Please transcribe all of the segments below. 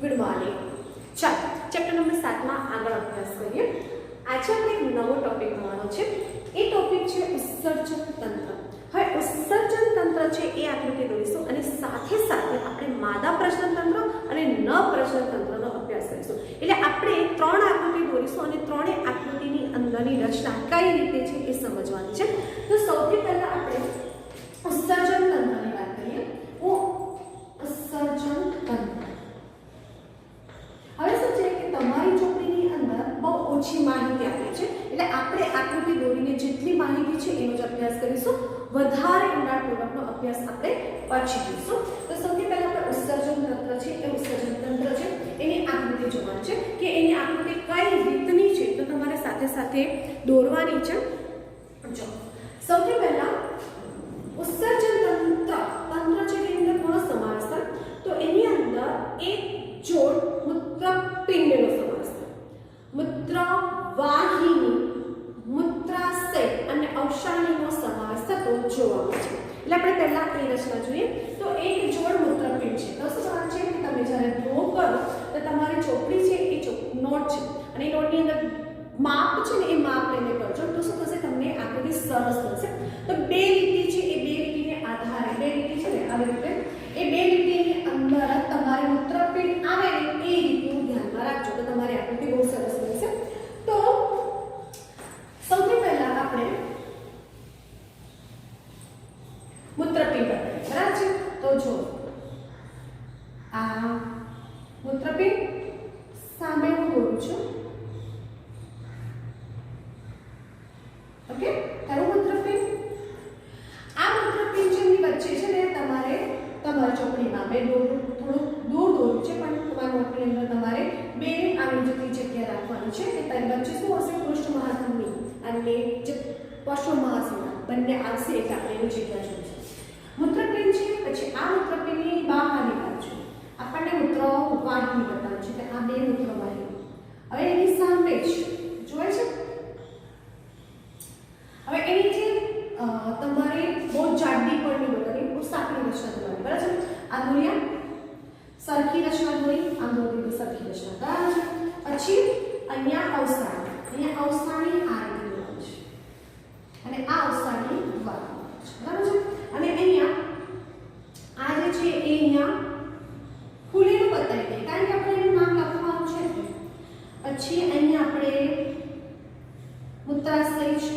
Good morning. चलो chapter number 7 में आगे अभ्यास करिए। आज આપણે એક નવો ટોપિક ભણવાનો છે। એ ટોપિક છે ઉત્સર્જન તંત્ર। હવે ઉત્સર્જન તંત્ર છે એ આકૃતિ દોરીશું અને સાથે સાથે આપણે માદા પ્રજનન તંત્ર અને ન પ્રજનન તંત્રનો અભ્યાસ કરીશું। એટલે આપણે ત્રણ આકૃતિ દોરીશું અને ત્રણે આકૃતિની અંદરની રચના કઈ રીતે છે એ સમજવાની છે। તો સૌથી પહેલા આપણે ઉત્સર્જન તંત્રની વાત કરીએ। ઉત્સર્જન તંત્ર હવે શું છે કે તમારી ચોપડીની અંદર બહુ ઓછી માહિતી આપી છે, એટલે આપણે આકૃતિ દોરીને જેટલી માહિતી છે એનો જ અભ્યાસ કરીશું। વધારે ઊંડાણપૂર્વકનો અભ્યાસ આપણે પછી કરીશું। તો સૌથી પહેલા આપણે ઉત્સર્જન તંત્ર છે એ ઉત્સર્જન તંત્ર છે એની આકૃતિ જોવાની છે કે એની આકૃતિ કઈ રીતની છે, તો તમારે સાથે સાથે દોરવાની છે। જો સૌથી પહેલા ઉત્સર્જન તંત્ર છે એની અંદર કોનો સમાવેશ થાય, તો એની અંદર એક જોડ મૂત્રપિંડનો સમાવેશ થાય। મૂત્રવાહિની, મૂત્રાશય અને અવસાનીનો સમાવેશ થતો જોવા મળે છે। એટલે આપણે પહેલા એ રચના જોઈએ। તો એક જોડ મૂત્રપિંડ છે, તો શું કરવાનું છે કે તમે જ્યારે ડ્રો કરો તો તમારી ચોપડી છે એ નોટ છે અને એ નોટની અંદર માપ છે ને એ માપ લઈને કરજો, તો શું થશે તમને આકૃતિ સરસ થશે। તો બે લીટી છે એ બે લીટીને આધારે બે લીટી છે ને આવી રીતે એ બે લીટીની અંદર તમારે મૂત્રપિંડ આવે ને એ રીતનું ધ્યાનમાં રાખજો, તો તમારી આકૃતિ બહુ સરસ બનશે। તો સૌથી પહેલા આપણે મૂત્રપિંડ બરાબર છે। તો જો આ મૂત્રપિંડ સામે હું દોરું છું, ઓકે। તારું મૂત્રપિંડ આ મૂત્રપિંડ છે એની વચ્ચે છે ને તમારે તમારી ચોપડીમાં મેં થોડું દૂર દોર્યું છે, પણ તમારા નોટની અંદર તમારે બે આની જેટલી જગ્યા રાખવાની છે કે તેની વચ્ચે શું હશે પૃષ્ઠ મહાધમની અને જે પશ્ચિમ મહાસના બંને આવશે એટલે આપણે એની જગ્યા જોઈશું। મૂત્રપિંડ છે, પછી આ મૂત્રપિંડની બહારની બાજુ આપણને મૂત્રવાહિની બતાવે છે કે આ બે મૂત્રવાહિની હવે એની સામે જ જોઈ છે। હવે એની જે તમારે બહુ જાડી પણ નહીં દોરવાની, બહુ સાંકડી રચના દોરવાની બરાબર છે। આ દોર્યા સરખી રચના દોરી, આમ દોરી તો સરખી રચના બરાબર છે। પછી અહીંયા અવસાની આ રીતે દોરવાનું છે અને આ અવસાની બરાબર છે અને અહીંયા આ જે છે એ અહીંયા ખુલેલું બતાવી દઈએ કારણ કે આપણે એનું નામ લખવાનું છે। પછી અહીંયા આપણે મૂત્રાશય છે,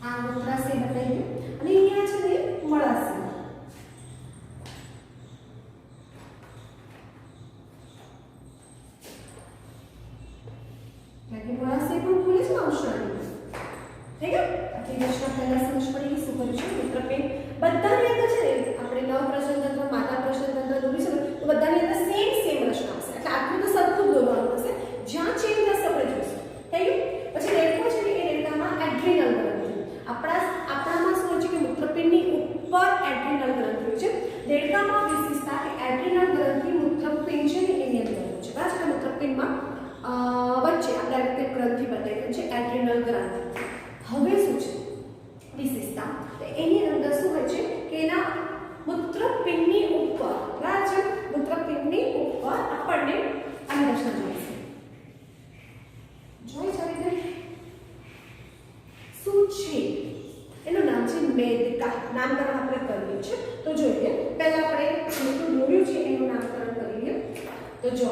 આ મૂત્રાશય બતાવી દઈએ અને અહીંયા છે ને મળાશય, એટલે મળાશય પણ ખુલે છે અવસાની, ઠીક છે। આટલી રચના પહેલા સમજ પડી શું કર્યું છે મૂત્રપિંડ બધાની અંદર છે ને આપણે નવ પ્રજનન તંત્ર માતા પ્રજનન તંત્ર દોરીશું તો બધાની અંદર સેમ રચના હશે, એટલે આટલું તો સરખું દોરવાનું હશે, જ્યાં ચેન્જ થશે આપણે જોઈશું, થઈ ગયું। પછી રેડકો છે ને એ રેડકામાં એડ્રીનલ ગ્રંથિ આપણામાં શું હોય છે કે મૂત્રપિંડની ઉપર એડ્રીનલ ગ્રંથિ હોય છે, રેડકામાં વિશેષતા કે એડ્રીનલ ગ્રંથિ મૂત્રપિંડ છે ને એની અંદર હોય છે બરાબર। મૂત્રપિંડમાં વચ્ચે આપણે આ રીતે ગ્રંથિ બતાવી છે એડ્રીનલ ગ્રંથિ। હવે શું છે વિશેષતા, તો એની અંદર શું હોય છે કે એના મૂત્રપિંડની ઉપર બરાબર છે, મૂત્રપિંડની ઉપર આપણને આ રચના જોઈશે, જોઈ છે રીતે શું છે એનું નામ છે મેદકા, નામકરણ આપણે કરીએ છીએ। તો જોઈએ પહેલા આપણે જેટલું દોર્યું છે એનું નામકરણ કરીએ। તો જો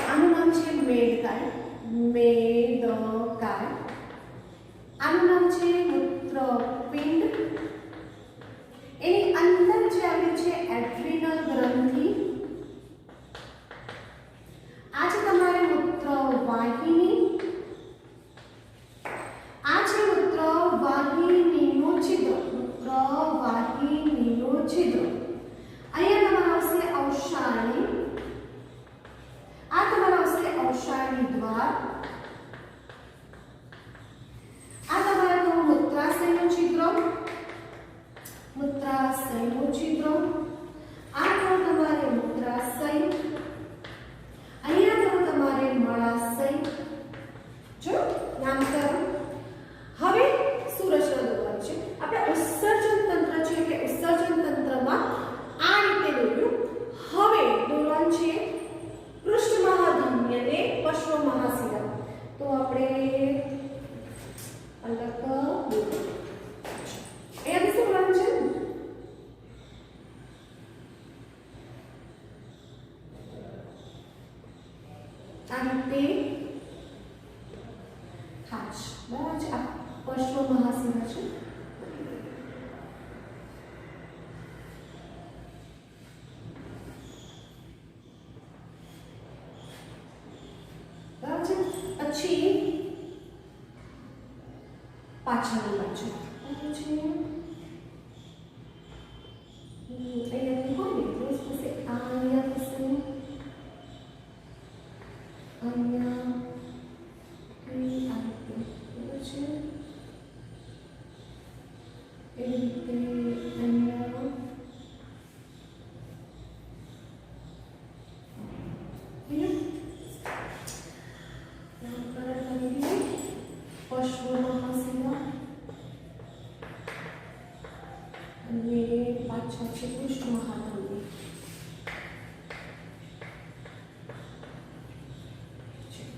આનું નામ છે મેદકાય, આનું નામ છે મૂત્રપિંડ, એની અંદર જે આવ્યું છે એડ્રીનલ ગ્રંથિ, આ છે તમારે મૂત્રવાહિની, આ છે મૂત્રવાહિનીનું છિદ્ર, મૂત્રવાહિનીનું છિદ્ર, અહીંયા તમારા આવશે અવસાની, આ તમારા આવશે અવસાની દ્વાર, આ તમારું મૂત્રાશયનું છિદ્ર, આ તમારે મૂત્રાશય, અહીંયા તમારે મળાશય, જો નામકરણ। હવે શું રચના દોરવાની છે આપણે ઉત્સર્જન તંત્ર છે કે ઉત્સર્જન તંત્રમાં પાછળની બાજુ અહીંયા હોય ને તો થશે અહીંયા થશે અહીંયા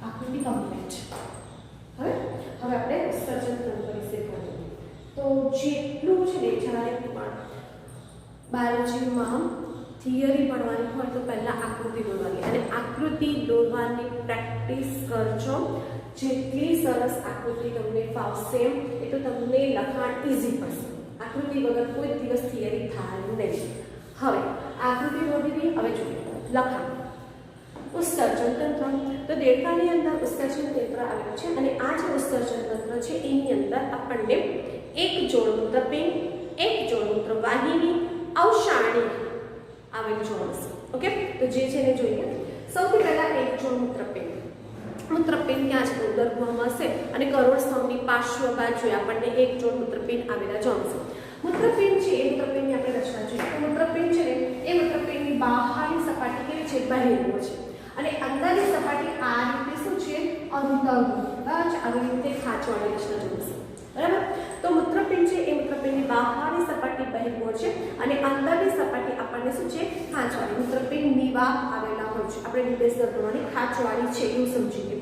આકૃતિ કમ્પ્લીટ. હવે આપણે સર્જન તંત્ર વિશે કરીએ. તો જેટલું છે ને જ્યારે પણ બાયોલોજીમાં થિયરી ભણવાની હોય તો પહેલાં આકૃતિ દોરવાની, અને આકૃતિ દોરવાની પ્રેક્ટિસ કરજો. જેટલી સરસ આકૃતિ તમને ફાવશે એ તો તમને લખાણ ઇઝી પડશે. આકૃતિ વગર કોઈ દિવસ થિયરી થાય નહીં. હવે આકૃતિ દોરી, હવે જોઈએ લખાણ. ઉત્સર્જન તંત્ર. તો દેડકાની અંદર ઉત્સર્જન તંત્ર આવેલું છે, અને આ જે ઉત્સર્જન તંત્ર છે એની અંદર આપણને એક જોડ મૂત્રપિંડ, એક જોડ મૂત્રવાહિની, અવસાણી આવેલું જોવા મળશે. ઓકે, તો જે છે એને જોઈએ. સૌથી પહેલા એક જોડ મૂત્રપિંડ. મૂત્રપિંડ ક્યાં છે? ઉદરગૃહમાં હશે, અને કરોડ સ્તંભની પાર્શ્વ બાજુએ આપણને એક જોડ મૂત્રપિંડ આવેલા જોવા મળશે. મૂત્રપિંડ છે એ મૂત્રપિંડની આપણે રચના જોઈએ. તો મૂત્રપિંડ છે ને એ મૂત્રપિંડની બહારની સપાટી કેવી છે? બહિર્મુખ છે, અને અંદરની સપાટી આ રીતે શું છે? અંતર્મુખ. આવી રીતે ખાંચવાળી રચના જોઈશે. બરાબર? તો મૂત્રપિંડ છે એ મૂત્રપિંડની બહારની સપાટી બહિર્મુખ છે, અને અંદરની સપાટી આપણને શું છે? ખાંચવાળી. મૂત્રપિંડ નિવાહ આવેલા હોય છે. આપણે નિર્દેશ કરવાની ખાંચવાળી છે એવું સમજીએ.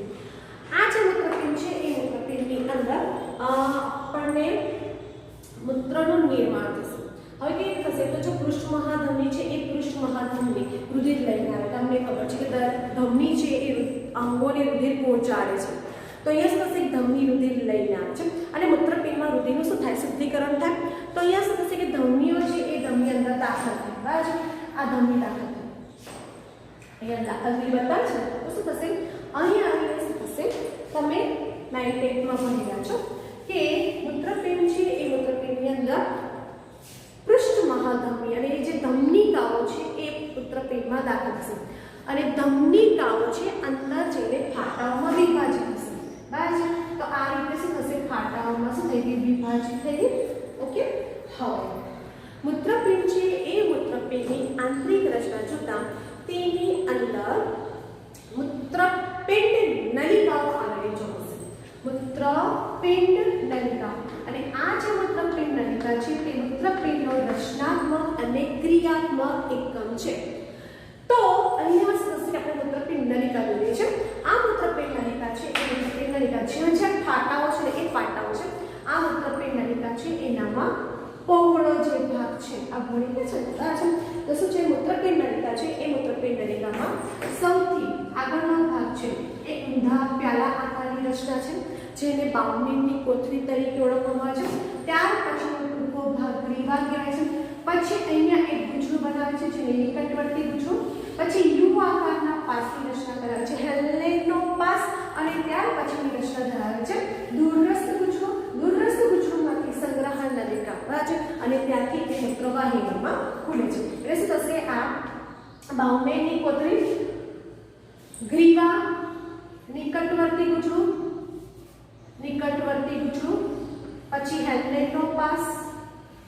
આ જે મૂત્રપિંડ છે એ મૂત્રપિંડની અંદર આપણને મૂત્રનું નિર્માણ થશે. હવે કેવી થશે? તો જો પૃષ્ઠ મહાધમની છે એ પૃષ્ઠ મહાધમની રુધિર લઈને આવે. તમને ખબર છે કે ધમની છે એ અંગોને રુધિર પહોંચાડે છે. તો અહીંયા શું થશે? ધમની રુધિર લઈને આવે છે, અને મૂત્રપિંડમાં રુધિરનું શું થાય? શુદ્ધિકરણ થાય. તો અહીંયા શું થશે કે ધમનીઓ છે એ ધમની અંદર દાખલ થાય. બરાબર? આ ધમની દાખલ થાય, અહીંયા દાખલ થઈ બતાવે છે. તો શું થશે? અહીંયા આવીને શું થશે? તમે 9th માં ભણી રહ્યા છો કે મૂત્રપિંડ છે એ મૂત્રપિંડની અંદર પૃષ્ઠ મહાધમની અને જે ધમનીકાઓ છે એ મૂત્રપિંડમાં દાખલ થશે, અને ધમનીકાઓ છે અંદર જઈને ફાટાઓમાં વિભાજિત થશે. બરાબર? તો આ રીતે શું થશે? ફાટાઓમાં શું થઈ ગઈ? વિભાજિત થઈ ગઈ. ઓકે, હવે મૂત્રપિંડ છે એ મૂત્રપિંડની આંતરિક રચના જોતા તેની અંદર મૂત્રપિંડ નલિકાઓ આવેલી જોવા મળશે. મૂત્રપિંડ નલિકા, અને આ જે મૂત્રપિંડ નલિકા છે તે મૂત્રપિંડનો રચનાત્મક અને ક્રિયાત્મક એકમ છે. તો અહીંયા શું થશે? આપણે મૂત્રપિંડ નલિકા દોરીએ છીએ. આ મૂત્રપિંડ નલિકા છે એ મૂત્રપિંડ નલિકા જ્યાં ફાટાઓ છે એ ફાટાઓ છે. આ મૂત્રપિંડ નલિકા છે એનામાં પહોળો જે ભાગ છે આ ભણી છે. તો શું છે? મૂત્રપિંડ નલિકા છે એ મૂત્રપિંડ નલિકામાં સૌથી આગળનો ભાગ છે એ ઊંધા પ્યાલા આકારની રચના છે, જેને બાઉમેનની કોથળી તરીકે ઓળખવામાં આવે છે. ત્યાર પછી ટૂંકો ભાગ ગ્રીવા કહેવાય છે. પછી અહીંયા એક ગૂંચળું બનાવે છે જેને નિકટવર્તી ગૂંચળું. પછી યુ આકારના પાસની રચના કરાવે છે, હેલેનનો પાસ, અને ત્યાર પછીની રચના ધરાવે છે દૂરસ્થ ગૂંચળું. દૂરસ્થ ગૂંચળુંમાંથી સંગ્રહણ નલિકા બરાબર, અને ત્યાંથી તે મૂત્રવાહિનીમાં ખુલે છે. એટલે શું થશે? આ બાઉમેનની કોથળી, ગ્રીવા, નિકટવર્તી ગૂંચળું, પછી હેલેનનો પાસ,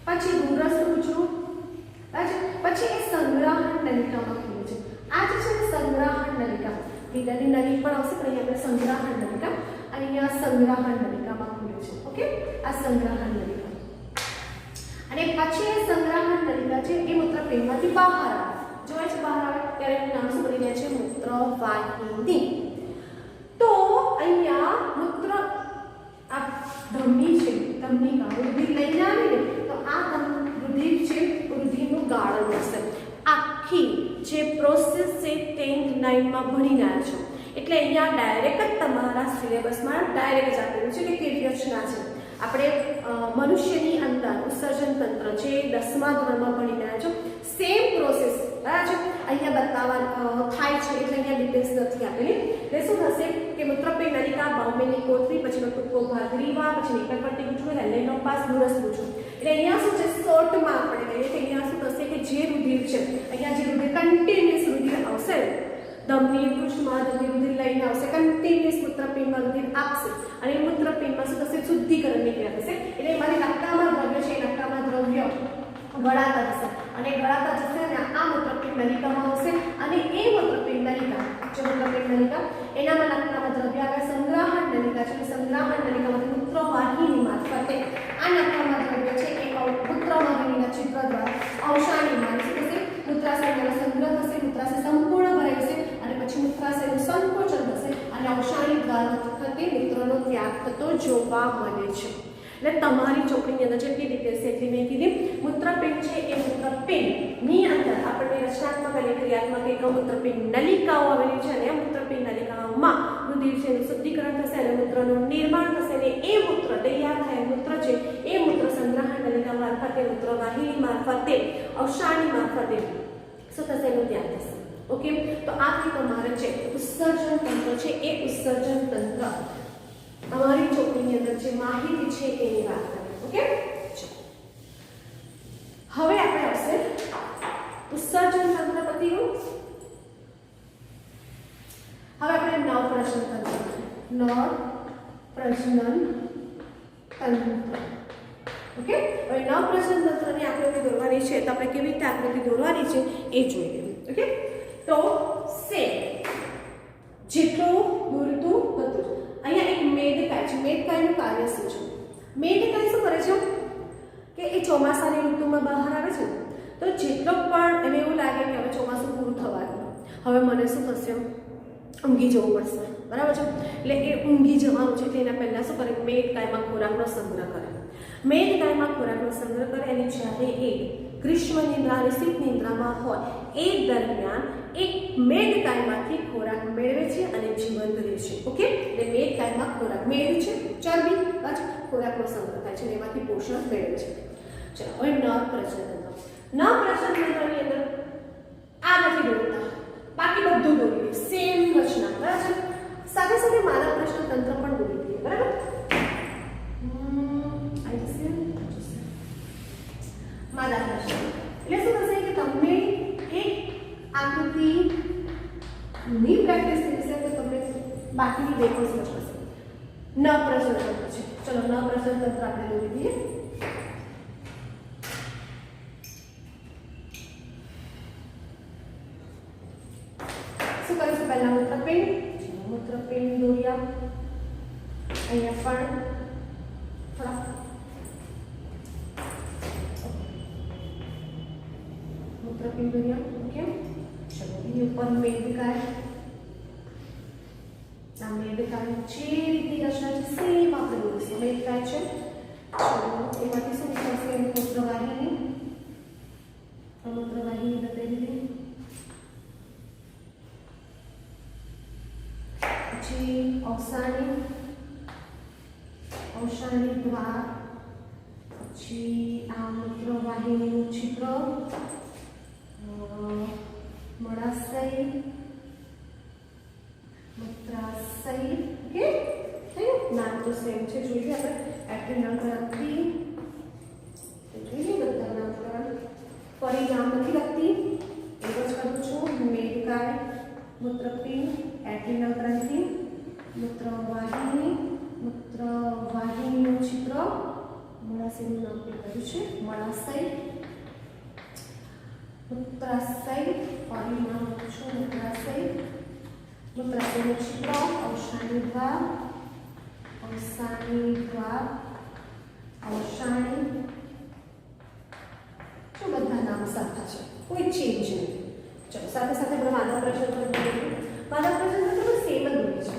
પછી દૂરસ્થ ગૂંચળું, પછી એ સંગ્રહણ નલિકામાં ખુલે છે. આ જે છે ને સંગ્રહણ નલિકા, લીલાની નળી પણ આવશે, પણ અહીંયા સંગ્રહણ નલિકા, અહીંયા સંગ્રહણ નલિકામાં ખુલે છે. ઓકે, આ સંગ્રહણ નલિકા, અને પછી એ સંગ્રહણ નલિકા છે એ મૂત્રપિંડમાંથી બહાર આવે. જોવાય છે બહાર આવે ત્યારે એનું નામ શું બની જાય છે? મૂત્રવાહિની. તો અહીંયા મૂત્ર આ ધમની છે, ધમનીકા રુધિર લઈને આવી ને તો આ રુધિર છે રુધિરનું ગાળણ થશે. આખી જે પ્રોસેસ છે 10th 9માં ભણી ગયા છો, એટલે અહીંયા ડાયરેક્ટ જ તમારા સિલેબસમાં ડાયરેક્ટ જ આપેલું છે કે કેવી રચના છે. આપણે મનુષ્યની અંદર ઉત્સર્જન તંત્ર જે 10મા ધોરણમાં ભણી ગયા છો, સેમ પ્રોસેસ બરાબર છે. અહીંયા બતાવવા થાય છે એટલે અહીંયા ડિટેલ્સ નથી આપેલી. એટલે શું થશે કે મૂત્રપિંડ નલિકા, બાહ્યની કોથળી, પછીનો ટૂંકો ભાગ ગ્રીવા, પછી નિકલ પટ્ટી ગુચડું, હેલેનો પાસ, દૂરસ્થ ગુચડું. એટલે અહીંયા શું છે શોર્ટમાં આપણે કહીએ કે અહીંયા શું થશે કે જે રુધિર છે અહીંયા જે રુધિર કન્ટિન્યુઅસ રુધિર આવશે ધમની પૃષ્ઠમાં રુધિર લઈને આવશે, કન્ટિન્યુઅસ મૂત્રપિંડમાં રુધિર આપશે અને મૂત્રપિંડમાં શું થશે શુદ્ધિકરણની ક્રિયા થશે. એટલે એમાંથી નક્કામાં દ્રવ્ય છે એ નક્કામાં દ્રવ્ય ગળાતા જશે અને ગળાતા જશે અને આ મૂત્રપિંડ નલિકામાં આવશે અને એ મૂત્રપિંડ નલિકા જે મૂત્રપિંડ નલિકા એનામાં નક્કામાં દ્રવ્ય આવે, સંગ્રહણ નલિકા છે સંગ્રહણ નલિકામાંથી મૂત્રવાહિની મારફતે આ નક્કામાં દ્રવ્ય છે એ મૂત્રવાહિનીના છિદ્ર દ્વારા અવસાની માર્ગે શું થશે મૂત્રાશયનો સંગ્રહ થશે, મૂત્રાશય સંપૂર્ણ ભરાઈ જશે અને પછી મૂત્રાશયનું સંકોચન થશે અને અવસાની દ્વારા વખતે મૂત્રનો ત્યાગ થતો જોવા મળે છે. એટલે તમારી ચોપડીની અંદર જેટલી ડિટેલ્સ છે એટલી મેં કીધી. મૂત્રપિંડ છે એ મૂત્રપિંડની અંદર આપણને રચનાત્મક અને ક્રિયાત્મક એક મૂત્રપિંડ નલિકાઓ આવેલી છે અને આ મૂત્રપિંડ નલિકાઓમાં રુધિર છે એનું શુદ્ધિકરણ થશે અને મૂત્રનું નિર્માણ થશે અને એ મૂત્ર તૈયાર થયેલ મૂત્ર છે એ મૂત્ર સંગ્રહણ નલિકા મારફતે મૂત્રવાહિની મારફતે અવસાની મારફતે શું થશે એનું ત્યાગ થશે. ઓકે, તો આ તમારે છે ઉત્સર્જન તંત્ર છે એ ઉત્સર્જન તંત્ર અમારી ચોપડીની અંદર જે માહિતી છે એની વાત કરીએ. ઓકે, હવે આપણે આવશે ઉત્સર્જન તંત્ર પતિનું. હવે આપણે નવ પ્રજનન તંત્ર ઓકે. હવે નવ પ્રજનન તંત્રની આકૃતિ દોરવાની છે તો આપણે કેવી રીતે આકૃતિ દોરવાની છે એ જોઈ લઈએ. ઓકે, તો સેમ જેટલું દોરતું હતું. અહીંયા એક મેદકાય છે. મેદકાયનું કાર્ય શું છે? મેદકાય શું કરે છે કે એ ચોમાસાની ઋતુમાં બહાર આવે છે તો જેટલો પણ એને એવું લાગે કે હવે ચોમાસું પૂરું થવાનું, હવે મને શું થશે ઊંઘી જવું પડશે, બરાબર છે. એટલે એ ઊંઘી જવાનું છે એટલે એના પહેલાં શું કરે મેદકાયમાં ખોરાકનો સંગ્રહ કરે. મેદકાયમાં ખોરાકનો સંગ્રહ કરે અને જ્યારે એ ગ્રીષ્મ નિદ્રા અને શીત નિદ્રામાં હોય એ દરમિયાન એક મેદકાયમાંથી ખોરાક મેળવે છે અને જીવંત રહે છે. ઓકે, એટલે મેદકાયમાં ખોરાક મેળવે છે, ચરબી પછી ખોરાકનો સંગ્રહ થાય છે અને એમાંથી પોષણ મેળવે છે. ચલો હવે નર પ્રજનન તંત્રની અંદર આ નથી દોરતા, બાકી બધું દોરી દઈએ સેમ રચના, બરાબર છે. સાથે સાથે માનવ પ્રજનન તંત્ર પણ દોરી દઈએ, બરાબર. માદા પ્રજનન એટલે શું થશે કે તમને એક આકૃતિની પ્રેક્ટિસ થઈ જશે તો તમને બાકીની બે પણ સમજ પડશે. ન પ્રજનન તંત્ર છે. ચલો ન પ્રજનન તંત્ર આપણે દોરી દઈએ. શું કરીશું પહેલા મૂત્રપિંડ દોર્યા. અહીંયા પણ થોડા મૂત્રપિંડ દોર્યા. ઓકે, ચલો એની ઉપર મેદકાય. આ મેદકાય જે રીતની રચના છે સેમ આપણે દોરીશું. મેદકાય છે, ચલો એમાંથી શું થશે મૂત્રવાહિની. મૂત્રવાહિની બતાવી દીધી. પછી અવસાની દ્વાર, પછી આ મૂત્રવાહિનીનું છિદ્ર, મળાશય, મૂત્રાશય. ઓકે, થયું. નામ તો સેમ છે, જોઈએ આપણે એડ્રેનલ ગ્રંથિ જોઈએ બધા નામ થોડા ફરી નામ નથી લખતી, એવું જ કરું છું. મેદકાય, મૂત્રપિંડ, એડ્રેનલ ગ્રંથિ, મૂત્રવાહિનીનું છિદ્ર, મળાશયનું નામ કર્યું છે મળાશય, મૂત્રાશય, ફરી નામ લખું છું મૂત્રાશય, મૂત્રાશયનું છિદ્ર, અવસાની દ્વાર, અવસાની. તો બધા નામ સરખા છે, કોઈ ચેન્જ નથી. ચલો સાથે સાથે આપણે માદા પ્રજનન તંત્ર સેમ જ હોય છે.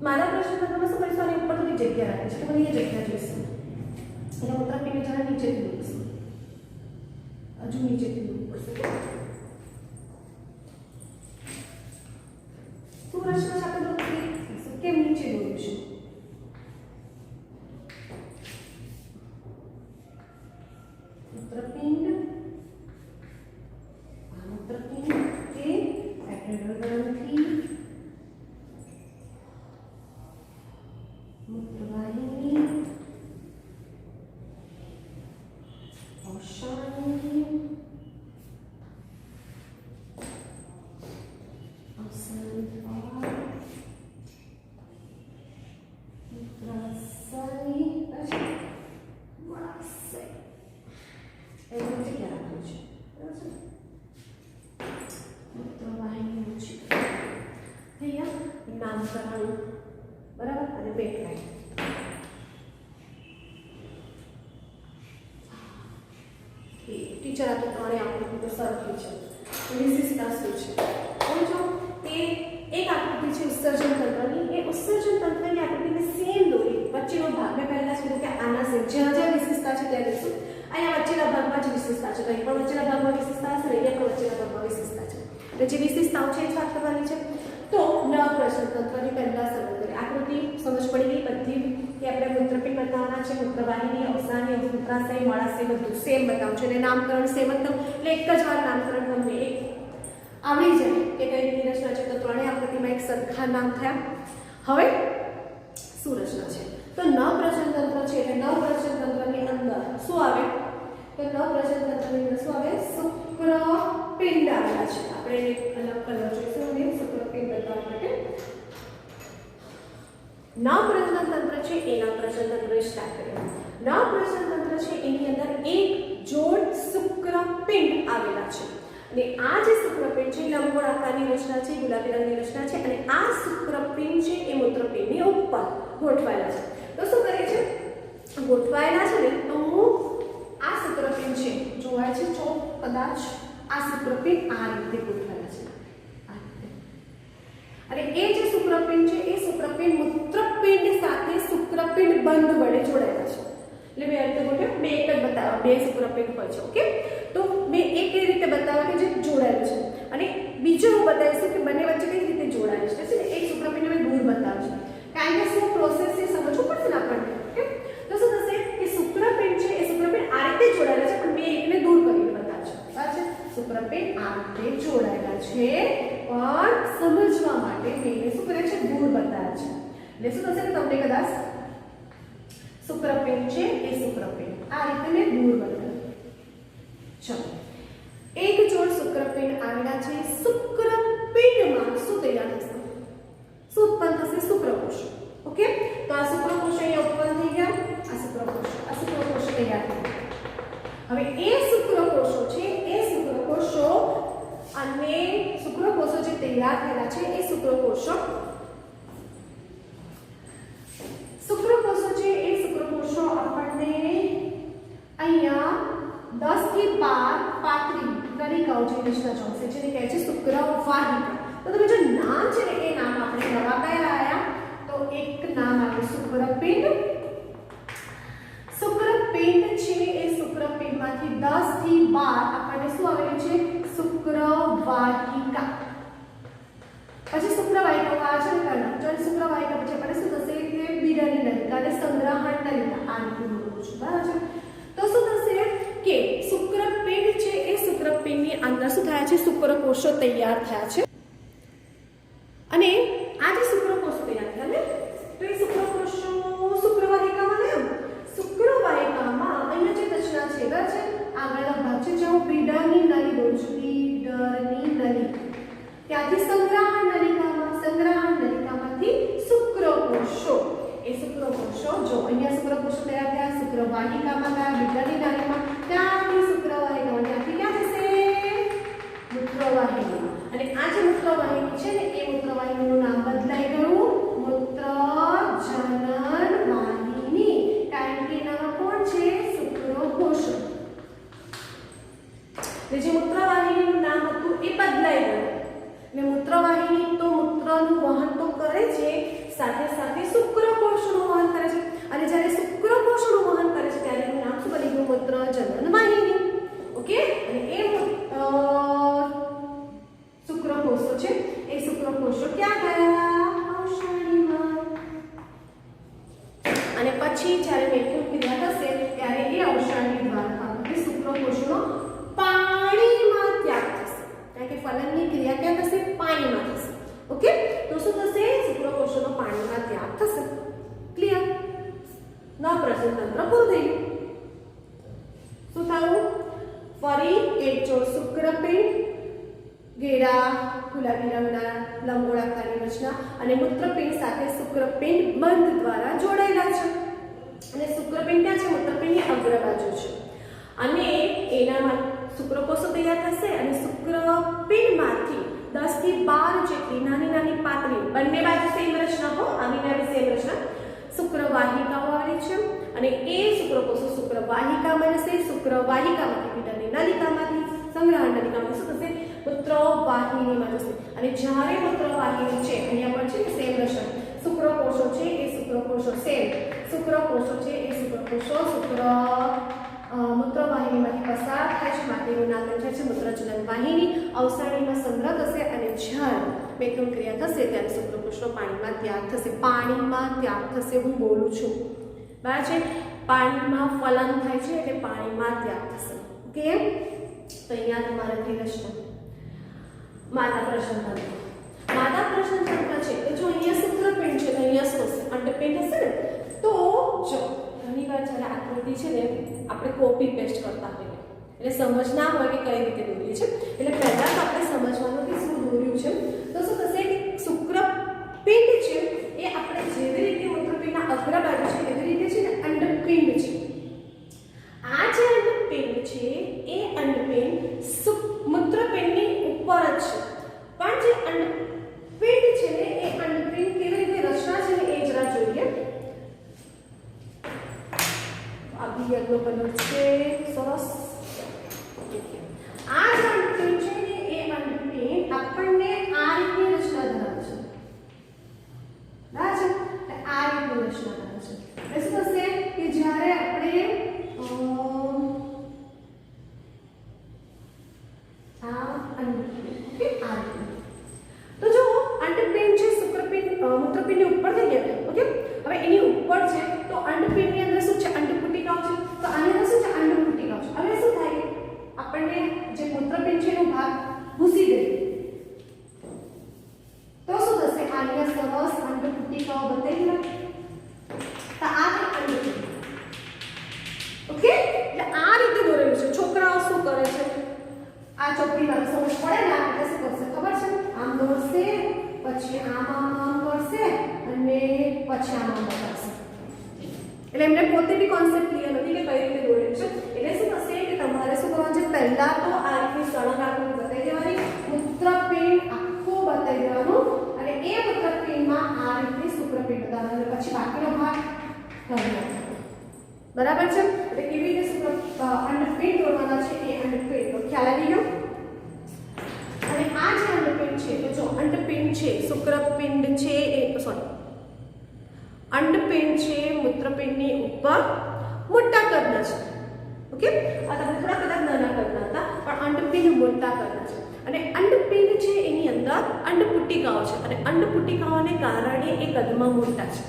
માદા પ્રજનન તંત્રમાં શું કરીશું અને ઉપર થોડી જગ્યા રાખી છે કે મને એ જગ્યા જોઈશું એટલે મૂત્રપિંડ જરા નીચેથી દોરીશું, હજુ નીચેથી દોરવું પડશે. શું રચના છે આપણે દોરીએ કેમ નીચે દોરીશું? મૂત્રપિંડ માણસાણું, બરાબર, અને પેટ લાઈન. ટીચર આ તો ત્રણે આકૃતિ તો સરખી છે. વિશેષતા શું છે સમજો. એ એક આકૃતિ છે ઉત્સર્જન તંત્રની. એ ઉત્સર્જન તંત્રની આકૃતિને સેમ દોરી વચ્ચેનો ભાગ મેં પહેલા જ કીધું કે આના સેમ જ્યાં જ્યાં વિશેષતા છે ત્યાં લઈશું. અહીંયા વચ્ચેના ભાગમાં જ વિશેષતા છે, તો અહીં પણ વચ્ચેના ભાગમાં વિશેષતા હશે, અહીંયા પણ વચ્ચેના ભાગમાં વિશેષતા છે. એટલે જે વિશેષતાઓ છે એ જ વાત કરવાની છે. તો નવ પ્રશ્ન તંત્રની પહેલા સમજ કરી આકૃતિ સમજ પડી ગઈ બધી કે આપણે મૂત્રપિંડ બતાવવાના છે, મૂત્રવાહિની, અવસાની, મૂત્રાશય, મળાશય બધું સેમ બતાવવું છે. અને નામકરણ સેમ એકદમ, એટલે એક જ વાર નામકરણ તમને એક આવડી જાય કે કઈ રીતની રચના છે. તો ત્રણેય આકૃતિમાં એક સરખા નામ થયા. હવે શું રચના છે? તો નવ પ્રજનન તંત્ર છે એટલે નવ પ્રજનન તંત્રની અંદર શું આવે? તો નવ પ્રજનન તંત્રની અંદર શું આવે? શુક્રપિંડ આવેલા છે. આપણે એક અલગ કલર જોઈશું અને શુક્રપિંડ બતાવવા માટે નવ પ્રજનન તંત્ર છે એના પ્રજનન તંત્ર સ્ટાર્ટ કરીએ. નવ પ્રજનન તંત્ર છે એની અંદર એક જોડ શુક્રપિંડ આવેલા છે. અને આ જે શુક્રપિંડ છે લંબગોળ આકારની રચના છે, ગુલાબી રંગની રચના છે. અને આ શુક્રપિંડ છે એ મૂત્રપિંડની ઉપર ગોઠવાયેલા છે. તો શું કરે છે? ગોઠવાયેલા છે ને તો આ શુક્રપિંડ છે જોવાય છે જો કદાચ આ શુક્રપિંડ આ રીતે ગોઠવાયેલા છે આ રીતે. અને એ જે શુક્રપિંડ છે એ શુક્રપિંડ મૂત્રપિંડ સાથે શુક્રપિંડ બંધ વડે જોડાયેલા છે. એટલે મેં આ રીતે બે એક જ બતાવ્યા, બે શુક્રપિંડ હોય છે. ઓકે, તો મેં એક એ રીતે બતાવ્યા કે જે જોડાયેલું છે. અને બીજું હું બતાવીશું કે બંને વચ્ચે કઈ રીતે જોડાયેલું છે. એક શુક્રપિંડ મેં દૂર બતાવ્યું છે કારણ કે શું પ્રોસેસ છે સમજવું પડશે ને આપણને. ઓકે, તો શું થશે કે શુક્રપિંડ છે એ શુક્રપિંડ આ રીતે જોડાયેલા છે પણ મેં એકને દૂર કરીને બતાવ્યું છે. બરાબર છે? શુક્રપિંડ આ રીતે જોડાયેલા છે પણ સમજવા માટે મેં શું કરે છે દૂર બતાવ્યા છે. એટલે શું થશે કે તમને કદાચ શુક્રપિંડ છે એ શુક્રપિંડ આ રીતે મેં દૂર બતાવ્યું. ચલો, એક જોડ શુક્રપિંડ આવેલા છે. શુક્રપિંડમાં શું તૈયાર થશે? શું ઉત્પન્ન થશે? શુક્રકોષ. ઓકે, તો આ શુક્રકોષ અહીંયા ઉત્પન્ન થઈ ગયા. આ શુક્રકોષ તૈયાર થઈ ગયા. હવે એ શુક્રકોષો છે એ શુક્રકોષો અને શુક્રકોષો જે તૈયાર થયેલા છે એ શુક્રકોષો છે એ શુક્રકોષો આપણને અહીંયા 10 થી 12 પાતળી નલિકાઓ જે રચના ચોકસે જેને કહે છે શુક્રવાહિકા. તો તમે જો નામ છે ને એ નામ આપણે નવા કયા આયા? તો એક નામ આવ્યું શુક્રપિંડ. શુક્રપિંડ છે એ શુક્રપિંડમાંથી 10 થી 12 આપણને શું આવેલું છે? શુક્રવાહિકા. પછી શુક્રવાહિકા છે ને કર્ણ જો શુક્રવાહિકા પછી આપણે શું થશે કે બીડાની નલિકા અને સંગ્રહણ નલિકા આ રીતે બોલવું છે. બરાબર છે? તો શું થશે કે શુક્રપિંડ છે એ શુક્રપિંડની અંદર શું થાય છે? શુક્રકોષો તૈયાર થયા છે. અને આ જે શુક્રકોષો તૈયાર થયા ને તો એ શુક્રકોષો શુક્રવાહિકામાં ગયા. શુક્રવાહિકામાં અહીંયા જે રચના છે બરાબર છે આગળનો ભાગ છે જે હું બીડરની નળી બોલું છું. બીડરની નળી ત્યાંથી સંગ્રહણ નલિકામાંથી શુક્રકોષો એ શુક્રકોષો જો અહીંયા શુક્રકોષો તૈયાર થયા. શુક્રવાહિકામાં ગયા, બીડરની નળીમાં, ત્યાંથી શુક્રવાહિકામાં, ત્યાંથી ક્યાં જશે? મૂત્રવાહિની. અને આ જે મૂત્રવાહિની છે ને એ મૂત્રવાહિનીનું નામ બદલાઈ ગયું મૂત્રજનન વાહિની કારણ કે એનામાં કોણ છે? શુક્રકોષો. જે મૂત્રવાહિનીનું નામ હતું એ બદલાઈ ગયું. ને મૂત્રવાહિની તો મૂત્રનું વહન તો કરે છે સાથે સાથે શુક્રકોષનું વહન કરે છે. અને જ્યારે શુક્રકોષનું વહન કરે છે ત્યારે એનું નામ શું બની ગયું? મૂત્રજનન વાહિની. ઓકે, અને એ શુક્રકોષો છે એ શુક્રકોષો ક્યાં ગયા? અવસાનીમાં. અને પછી જ્યારે મેકુલ ક્રિયા થશે ત્યારે એ અવસાની દ્વારા શુક્રકોષનો પાણીમાં ત્યાગ થશે. કારણ કે ફલનની ક્રિયા ક્યાં થશે? પાણીમાં થશે. ઓકે, તો શું થશે? શુક્રકોષોનો પાણીમાં ત્યાગ થશે. ક્લિયર? નવ પ્રજનન તંત્ર પૂરું થઈ ગયું. શું થયું? ફરી એક જોડ શુક્રપિંડ ઘેરા ગુલાબી રંગના લંબગોળાકારની રચના અને મૂત્રપિંડ સાથે શુક્રપિંડ બંધ દ્વારા જોડાયેલા છે. અને શુક્રપિંડ ક્યાં છે? મૂત્રપિંડની અગ્ર બાજુ છે. અને એનામાં શુક્રકોષો તૈયાર થશે અને શુક્રપિંડમાંથી 10 થી 12 જેટલી નાની નાની પાતળી બંને બાજુ સેમ રચના હો આવી સેમ રચના શુક્રવાહિકાઓ આવેલી છે અને એ શુક્રકોષો શુક્રવાહિકામાં જશે શુક્રવાહિકામાંથી પીડાની નલિકામાંથી સંગ્રહણ નલિકામાંથી શું થશે મૂત્રવાહિનીમાં જશે અને જ્યારે મૂત્રવાહિની છે અહીંયા પણ છે સેમ રચના શુક્રકોષો છે એ શુક્રકોષો સેમ શુક્રકોષો છે એ શુક્રકોષો મૂત્રવાહિનીમાંથી પસાર થાય છે માટેનું નામ થાય છે મૂત્રજનન વાહિની અવસાણીમાં સંગ્રહ થશે અને જ્યારે મેકન ક્રિયા થશે ત્યારે શુક્રકોષનો પાણીમાં ત્યાગ થશે પાણીમાં ત્યાગ થશે હું બોલું છું બરાબર છે પાણીમાં ફલન થાય છે એટલે પાણીમાં ત્યાગ થશે ઓકે તો અહીંયા તમારે થઈ રહેશે માતા પ્રજનનતંત્ર છે તો જો અહીંયા શુક્રપિંડ છે તો અહીંયા શું હશે અંડપિંડ હશે ને તો જો ઘણી વાર જ્યારે આકૃતિ છે ને આપણે કોપી પેસ્ટ કરતા હોઈએ એટલે સમજ ના હોય કે કઈ રીતે દોરી છે એટલે પહેલા તો આપણે સમજવાનું કે શું દોર્યું છે તો શું થશે કે શુક્રપિંડ છે એ આપણે જેવી રીતે મૂત્રપિંડના અગ્રબાજુ છે એવી રીતે છે ને અંડપિંડ છે આ જે અંડપિંડ છે એ અંડપિંડ મૂત્રપિંડની ઉપર જ છે પણ જે અંડપિંડ છે ને એ અંડપિંડ કેવી રીતે રચના છે ને એ જરા જોઈએ अभी अगलो कलर છે સરસ આ જે અંડપિંડ છે ને એ અંડપિંડ આપણને આ રીતની રચના ધરાવે છે બરાબર છે આ રીતની રચના ધરાવે છે એટલે શું થશે કે જ્યારે આપણે આ અંડપિંડ કે આ રીતની તો જો અંડપિંડ છે શુક્રપિંડ મૂત્રપિંડની ઉપર થઈ ગયા ઓકે હવે એની ઉપર છે તો અંડપિંડની અંદર શું છે અંડપુટિકાઓ છે તો આની અંદર શું છે અંડપુટિકાઓ છે હવે શું થાય આપણને જે મૂત્રપિંડ છે એનો ભાગ ભૂસી દે તો શું થશે આની સરસ અંડપુટિકાઓ બતાવી દે તો આ છે અંડપિંડ ઓકે એટલે આ રીતે દોરેલું છે છોકરાઓ શું કરે છે આ ચોપડીમાં સમજ પડે ને આ રીતે શું કરશે ખબર છે આમ દોરશે પછી આમ કરશે અને પછી આમ બતાવશે એટલે એમને પોતે બી કોન્સેપ્ટ ક્લિયર નથી કે કઈ રીતે દોરેલું છે એટલે શું થશે કે તમારે શું કરવાનું છે પહેલા તો આ રીતની સળંગ આકૃતિ બતાવી દેવાની મૂત્રપિંડ આખું બતાવી દેવાનું અને એ મૂત્રપિંડમાં આ રીતની શુક્રપિંડ બતાવવાનું પછી બાકીનો ભાગ કરી નાખવાનો બરાબર છે એટલે કેવી રીતે અંડપિંડ દોરવાના છે એ અંડપિંડ ખ્યાલ આવી ગયો અને આ જે અંડપિંડ છે તો જો અંડપિંડ છે શુક્રપિંડ છે એ સોરી અંડપિંડ છે મૂત્રપિંડની ઉપર મોટા કદના છે ઓકે આ તમે થોડા કદાચ નાના કદના હતા પણ અંડપિંડ મોટા કદના છે અને અંડપિંડ છે એની અંદર અંડપુટિકાઓ છે અને અંડપુટિકાઓને કારણે એ કદમાં મોટા છે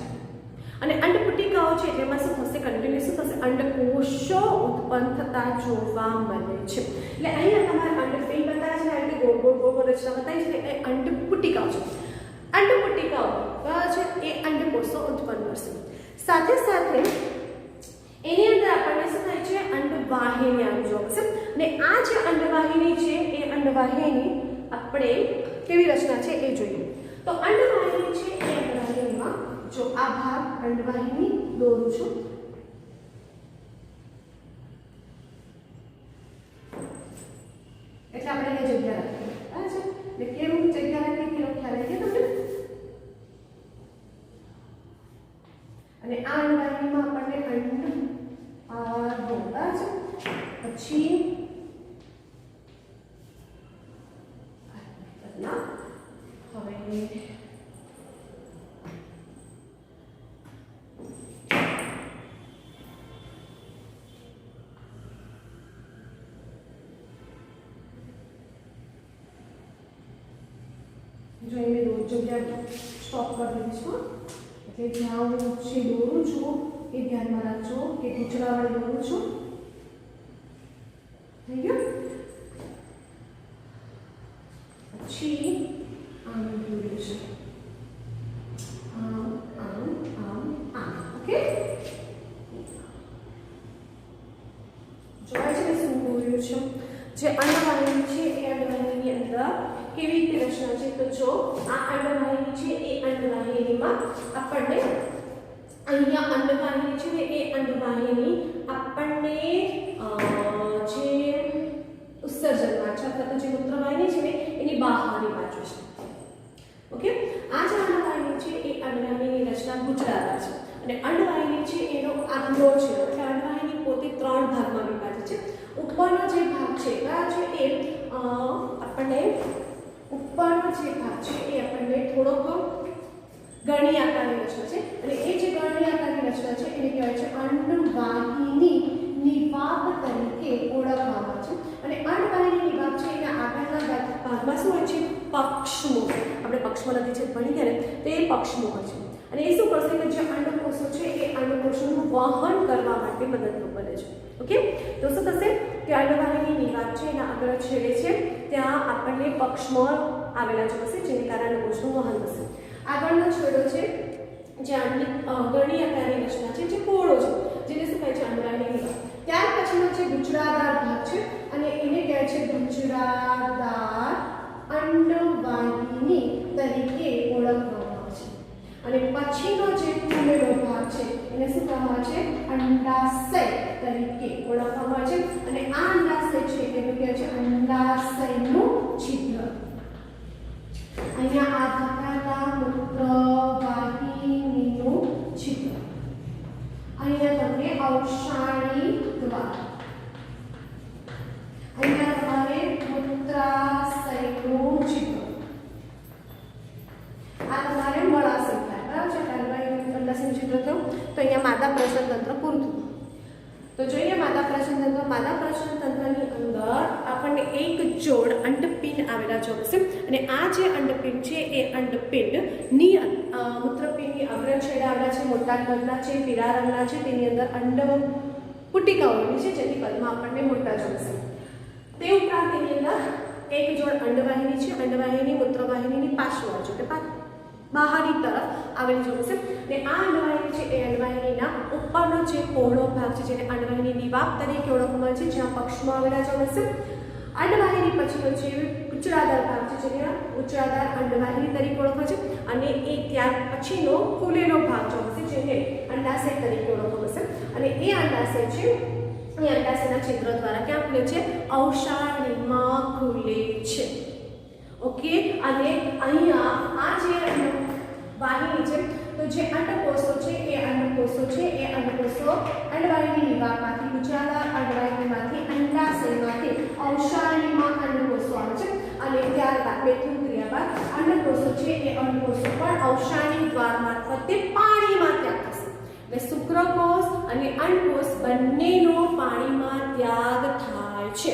અને અંડપુટિકાઓ છે જેમાં શું થશે કન્ટિન્યુ શું થશે અંડકોષો ઉત્પન્ન થતા જોવા મળે છે એટલે અહીંયા તમારે અંડપિંડ બતાવે છે એટલે ગોળ ગોળ રચના બતાવી છે એ અંડપુટિકાઓ છે અંડપુટિકાઓ છે એ અંડકોષો ઉત્પન્ન કરશે સાથે સાથે એની અંદર આપણને શું થાય છે અંડવાહિની આવી જોવા મળશે અને આ જે અંડવાહિની છે એ અંડવાહિની આપણે કેવી રચના છે એ જોઈએ તો અંડવાહિની છે એ અંડવાહિનીમાં જો આ ભાગ અંડવાહિની દોરું છું એટલે આપણે એને જગ્યા રાખીએ બરાબર છે એટલે કેવું જગ્યા રાખીએ કેવો ખ્યાલ આવી ગયો તમને અને આ અંડવાહિનીમાં આપણને અંડ દોરતા છે પછી હવે जो ये दो जगह स्टॉप कर दीजिए છું એટલે જ્યાં હું છે દોરું છું એ ધ્યાનમાં રાખજો કે ગુચરાવાળી દોરું છું થઈ ગયું પછી આમ દોરું છું આમ ઓકે જોવાય છે કે શું દોર્યું છે જે અંડવાહિની છે એ અંડવાહિનીની અંદર કેવી રીતે રચના છે તો જો આ અંડવાહિની છે એ અંડવાહિનીમાં આપણને અહીંયા અંડવાહિની છે ને એ અંડવાહિની આપણને જે ઉત્સર્જનમાં છે અથવા તો જે મૂત્રવાહિની છે ને એની બહારની બાજુ અને અંડવાહિની છે એનો આગલો છેડો, એટલે અંડવાહિની પોતે 3 ભાગમાં વિભાજિત છે. ઉપરનો જે ભાગ છે બરાબર છે એ આપણને ઉપરનો જે ભાગ છે એ આપણને થોડોક ગરણી આકારની રચના છે, અને એ જે ગરણી આકારની રચના છે એને કહેવાય છે અંડવાહિની નિવાબ તરીકે ઓળખવામાં છે. અને અંડવાહિની નિવાબ છે એના આગળના ભાગમાં શું હોય છે? પક્ષમો. આપણે પક્ષમાં નથી છે ભણી ગયા ને, તો એ પક્ષમો હોય છે. અને એ શું કરશે કે જે અંડકોષો છે એ અંડકોષોનું વહન કરવા માટે મદદરૂપ બને છે. ઓકે, તો શું થશે કે અંડવાહિની નિવાબ છે એના આગળ છેડે છે ત્યાં આપણને પક્ષમો આવેલા જોશે, જેને કારણે અંડકોષનું વહન થશે. આગળનો છેડો છે જે ગરણી આકારની રચના છે જે પહોળો છે, જેને શું કહે છે? અંડવાહિની નિવાબ. ત્યાર પછીનો જે ગુચડાદાર ભાગ છે અને એને કહેવાય છે ગુચડાદાર અંડવાહિની તરીકે ઓળખવામાં આવે છે. અને પછીનો જે ફૂલેલો ભાગ છે એને શું કહેવામાં આવે છે? અંડાશય તરીકે ઓળખવામાં આવે છે. અને આ અંડાશય છે એને કહેવાય છે અંડાશયનું છિદ્ર. અહીંયા આ ધકાતા મૂત્રવાહિનીનું છિદ્ર, અહીંયા તમને અવસાણી દ્વાર, અહીંયા તમારે મૂત્રાશયનું છિદ્ર, આ તમારે મળાશય થાય. બરાબર છે? અંડાશયનું છિદ્ર થયું તો અહીંયા માદા પ્રજનન તંત્ર પૂરું થયું. તો જોઈએ માદા પ્રજનન તંત્ર. માદા પ્રજનન તંત્રની અંદર આપણને એક જોડ અંડપિંડ આવેલા જોડશે, અને આ જે અંડપિંડ છે એ અંડપિંડની મૂત્રપિંડની અગ્ર છેડા આવેલા છે, મોટા કદના છે, પીળા રંગના છે. તેની અંદર અંડ પુટિકાઓ છે જેની કદમાં આપણને મોટા જોડશે. તે ઉપરાંત તેની અંદર એક જોડ અંડવાહિની છે. અંડવાહિની મૂત્રવાહિનીની પાછળ બાજુ કે બહારની તરફ આવેલી જોડશે. ને આ અંડવાહિની છે એ અંડવાહિનીના ઉપરનો જે પહોળો ભાગ છે જેને અંડવાહિની નિવાબ તરીકે ઓળખવામાં આવે છે, જ્યાં પક્ષમાં આવેલા જોડશે. અંડવાહિની પછીનો જે ગુચડાદાર ભાગ છે જેને ગુચડાદાર અંડવાહિની તરીકે ઓળખવામાં છે, અને એ ત્યાર પછીનો ફૂલેલો ભાગ જોડશે જેને અંડાશય તરીકે ઓળખવામાં છે. અને એ અંડાશય છે એ અંડાશયના છિદ્ર દ્વારા ક્યાં ખુલે છે? અવસાણીમાં ખુલે છે. ઓકે, અને અહીંયા આ જે વાહિની છે તો જે અંડકોષો છે એ અંડકોષો અંડવાહિની નિવાબમાંથી, ગુચડાદાર અંડવાહિનીમાંથી, અંડાશયમાંથી અવસાણીમાં અંડકોષો આવે છે. અને ત્યારબાદ મેથુન ક્રિયા બાદ અંડકોષો છે એ અંડકોષો પણ અવસાણી દ્વાર મારફતે પાણીમાં ત્યાગ થશે. એટલે શુક્રકોષ અને અંડકોષ બંનેનો પાણીમાં ત્યાગ થાય છે.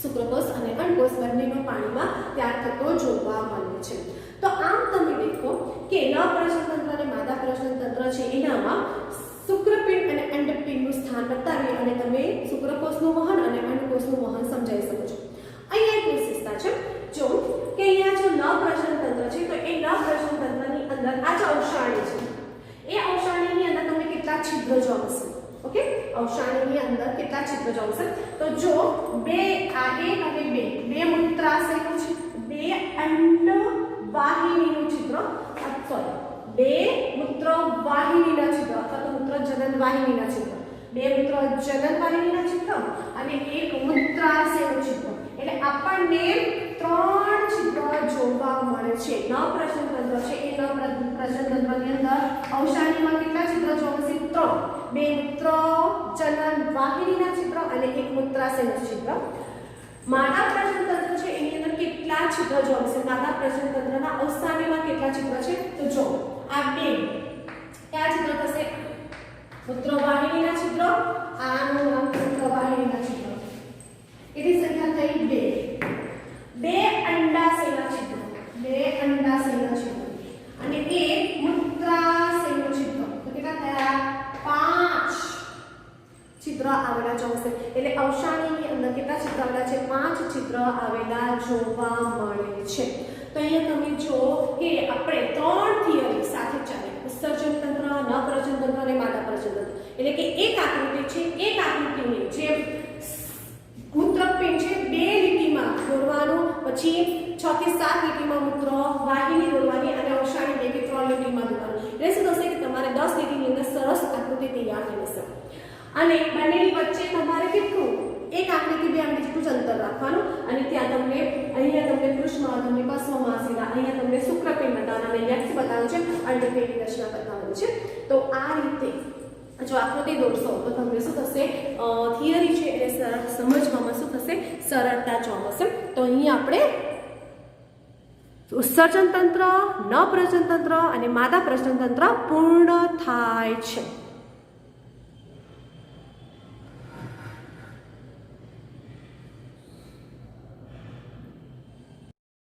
શુક્રકોષ અને અંડકોષ બંનેનો પાણીમાં ત્યાગ થતો જોવા મળે છે. તો આમ તમે દેખો કે નર પ્રજનન તંત્ર અને માદા પ્રજનન તંત્ર છે એનામાં શુક્રપિંડ અને અંડપિંડનું સ્થાન બતાવી અને તમે શુક્રકોષનું વહન અને અંડકોષનું વહન સમજાવી શકો છો. અહીંયા એક વિશેષતા છે જો કે અહીંયા જો નર પ્રજનન તંત્ર છે તો એ નર પ્રજનન તંત્રની અંદર આ જે અવસાણી છે એ અવસાણીની અંદર તમને કેટલા છિદ્ર જોવા મળશે? ઓકે, અવસાણીની અંદર કેટલા છિદ્ર જોવા મળશે? તો જો બે આ એક અને બે મૂત્રાશયનું છે, બે અંડવાહિનીનું છિદ્ર, સોરી બે મૂત્રવાહિનીના છિદ્ર અથવા તો મૂત્રજનન વાહિનીના છિદ્ર, બે મૂત્રજનન વાહિનીના છિદ્ર અને એક મૂત્રાશયનું છિદ્ર, એટલે આપણને 3 છિદ્ર જોવા મળે છે. નવ પ્રજનન તંત્ર છે એ નવ પ્રજનન તંત્રની અંદર અવસાનીમાં કેટલા છિદ્ર જોવા મળશે? 3. બે મૂત્રજનન વાહિનીના છિદ્ર અને એક મૂત્રાશયનું છિદ્ર. માદા પ્રજનન તંત્ર છે એની અંદર કેટલા છિદ્ર જોવા મળશે? માદા પ્રજનન તંત્રના અવસાનીમાં કેટલા છિદ્ર છે? તો જો આ બે કયા છિદ્ર થશે? મૂત્રવાહિનીના છિદ્ર, આનું નામ મૂત્રવાહિનીના છિદ્ર. એની સંખ્યા થઈ 2. બે અંડાશયના છિદ્ર, બે અંડાશયના છિદ્ર અને એક મૂત્રાશયનું છિદ્ર. તો કેટલા થયા? 5 છિદ્ર આવેલા જોવા મળશે. એટલે અવસાનીની અંદર કેટલા છિદ્ર આવેલા છે? 5 છિદ્ર આવેલા જોવા મળે છે. તો અહીંયા તમે જો કે આપણે 3 થિયરી સાથે ચાલે, ઉત્સર્જન તંત્ર, નપ્રજનન તંત્ર અને માદા પ્રજનન તંત્ર. એટલે કે એક આકૃતિ છે, એક આકૃતિની જે મૂત્રપિંડ છે 2 લીટીમાં દોરવાનું, પછી 6 થી 7 લીટીમાં મૂત્ર વાહિની દોરવાની અને અવસાની 2 કે 3 લીટીમાં દોરવાનું. એટલે શું થશે કે તમારે 10 લીટીની અંદર સરસ આકૃતિ તૈયાર થઈ જશે. અને બંનેની વચ્ચે તમારે કેટલું? એક આકૃતિ 2 આંગળી જેટલું જ અંતર રાખવાનું. અને ત્યાં તમને અહીંયા તમને કૃષ્ણ, તમને કસ્મમાસિકા, અહીંયા તમને શુક્રપિંડ બતાવવાનું અને અહીંયા બતાવવાનું છે અંડપિંડની રચના બતાવવાનું છે. તો આ રીતે જો આકૃતિ દોરશો તો તમને શું થશે, થિયરી છે એને સમજવામાં શું થશે, સરળતા જોવા મળશે. તો અહીં આપણે ઉત્સર્જન તંત્ર, નવપ્રજનન તંત્ર અને માદા પ્રજનન તંત્ર પૂર્ણ થાય છે.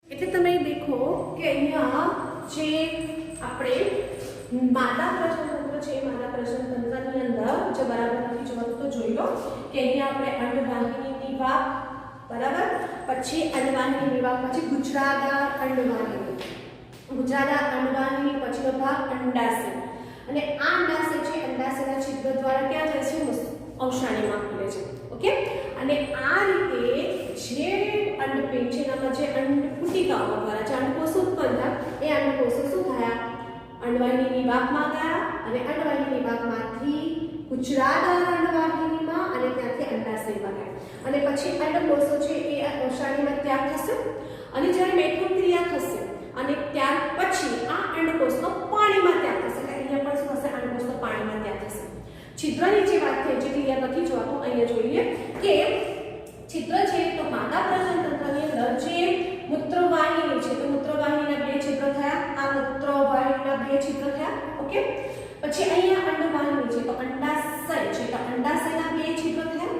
એટલે તમે દેખો કે અહીંયા જે આપણે માદા પ્રજનન તંત્ર છે, માદા પ્રજનન તંત્રની અંદર જો બરાબર નથી જોવાનું તો જોઈ લો કે અહીંયા આપણે અંડવાહિનીની વાપ, બરાબર, પછી અંડવાહિની વિભાગ, પછી ગુજરાદાર અંડવાહિની, ગુજરાદાર અંડવાહિની પછીનો ભાગ અંડાશય. અને આ અંડાશય છે, અંડાશયના છિદ્ર દ્વારા ક્યાં જાય છે, અવસાનીમાં ખુલે છે. ઓકે, અને આ રીતે જે અંડપિંડ છે એનામાં જે અંડપુટિકાઓ દ્વારા જે અંડકોષો ઉત્પન્ન થયા એ અંડકોષો શું થયા, અંડવાહિનીની વાપમાં ગયા અને અંડવાહિનીની વાપમાંથી ગુજરાદાર અંડવાહિનીમાં અને ત્યાંથી અંડાશયમાં ગયા. અને પછી અંડકોષો છે એ અવસાનીમાં ત્યાગ થશે અને જ્યારે મેઘમ ક્રિયા થશે અને ત્યાર પછી આ અંડકોષનો પાણીમાં ત્યાગ થશે. એટલે અહીંયા પણ શું થશે, અંડકોષનો પાણીમાં ત્યાગ થશે. છિદ્રની જે વાત થઈ છે ક્લિયર નથી જોવાતું, અહીંયા જોઈએ કે છિદ્ર છે તો માદા પ્રજનન તંત્રની અંદર જે મૂત્રવાહિની છે તો મૂત્રવાહિનીના બે છિદ્ર થયા, આ મૂત્રવાહિનીના બે છિદ્ર થયા. ઓકે, પછી અહીંયા અંડવાહિની છે તો અંડાશય છે તો અંડાશયના બે છિદ્ર થયા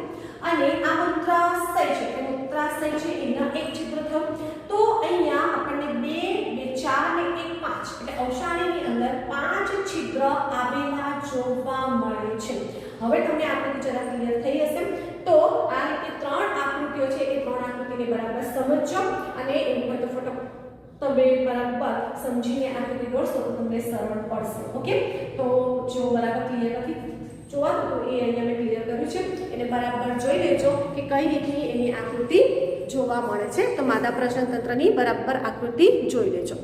અને આ મૂત્રાશય છે તો મૂત્રાશય છે એના એક છિદ્ર થયો. તો અહીંયા આપણને 2, 2, 4 અને 1, 5 એટલે અવસાનીની અંદર 5 છિદ્ર આવેલા જોવા મળે છે. હવે તમને આકૃતિ જરા ક્લિયર થઈ હશે. તો આ રીતે 3 આકૃતિઓ છે એ 3 આકૃતિને બરાબર સમજજો અને એવું હોય તો ફટાફટ તમે બરાબર સમજીને આકૃતિ દોરશો તો તમને સરળ પડશે. ઓકે, તો જો બરાબર ક્લિયર નથી જોવાનું તો એ અહીંયા મેં ક્લિયર કર્યું છે, એને બરાબર જોઈ લેજો કે કઈ રીતની એની આકૃતિ જોવા મળે છે. તો માદા પ્રજનન તંત્રની બરાબર આકૃતિ જોઈ લેજો.